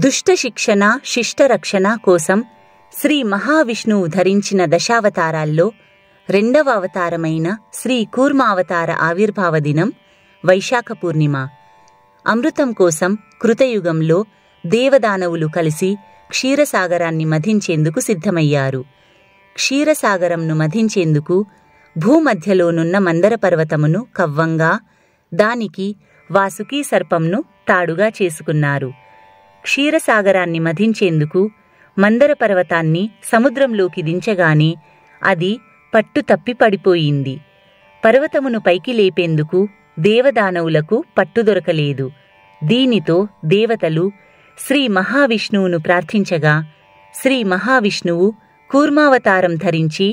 దుష్ట శిక్షణ శిష్టరక్షణ కోసం శ్రీ మహావిష్ణువు ధరించిన దశావతారాల్లో రెండవ అవతారమైన శ్రీ కూర్మావతార ఆవిర్భావ దినం వైశాఖ పూర్ణిమ. అమృతం కోసం కృతయుగంలో దేవదానవులు కలిసి క్షీరసాగరాన్ని మథించేందుకు సిద్ధమయ్యారు. క్షీరసాగరంను మథించేందుకు భూమధ్యలోనున్న మందర పర్వతమును కవ్వంగా, దానికి వాసుకీ సర్పంను తాడుగా చేసుకున్నారు. క్షీరసాగరాన్ని మథించేందుకు మందర పర్వతాన్ని సముద్రంలోకి దించగానే అది పట్టుతప్పి పడిపోయింది. పర్వతమును పైకి లేపేందుకు దేవదానవులకు పట్టు దొరకలేదు. దీనితో దేవతలు శ్రీ మహావిష్ణువును ప్రార్థించగా శ్రీ మహావిష్ణువు కూర్మావతారం ధరించి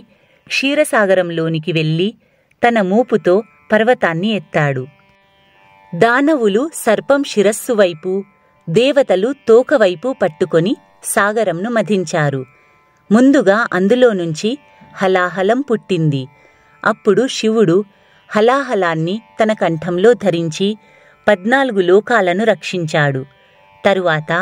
క్షీరసాగరంలోనికి వెళ్ళి తన మూపుతో పర్వతాన్ని ఎత్తాడు. దానవులు సర్పం శిరస్సు వైపు, దేవతలు తోకవైపు పట్టుకొని సాగరంను మథించారు. ముందుగా అందులో నుంచి హలాహలం పుట్టింది. అప్పుడు శివుడు హలాహలాన్ని తన కంఠంలో ధరించి 14 లోకాలను రక్షించాడు. తరువాత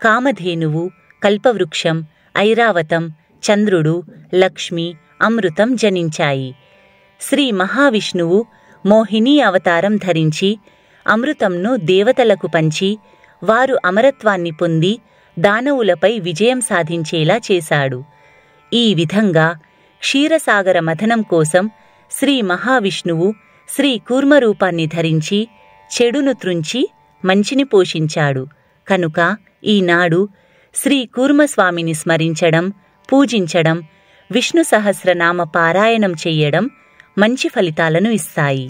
కామధేనువు, కల్పవృక్షం, ఐరావతం, చంద్రుడు, లక్ష్మి, అమృతం జనించాయి. శ్రీ మహావిష్ణువు మోహినీ అవతారం ధరించి అమృతంను దేవతలకు పంచి వారు అమరత్వాన్ని పొంది దానవులపై విజయం సాధించేలా చేశాడు. ఈ విధంగా క్షీరసాగర మథనం కోసం శ్రీ మహావిష్ణువు శ్రీ కూర్మరూపాన్ని ధరించి చెడును త్రుంచి మంచిని పోషించాడు. కనుక ఈనాడు శ్రీ కూర్మస్వామిని స్మరించడం, పూజించడం, విష్ణు సహస్రనామ పారాయణం చెయ్యడం మంచి ఫలితాలను ఇస్తాయి.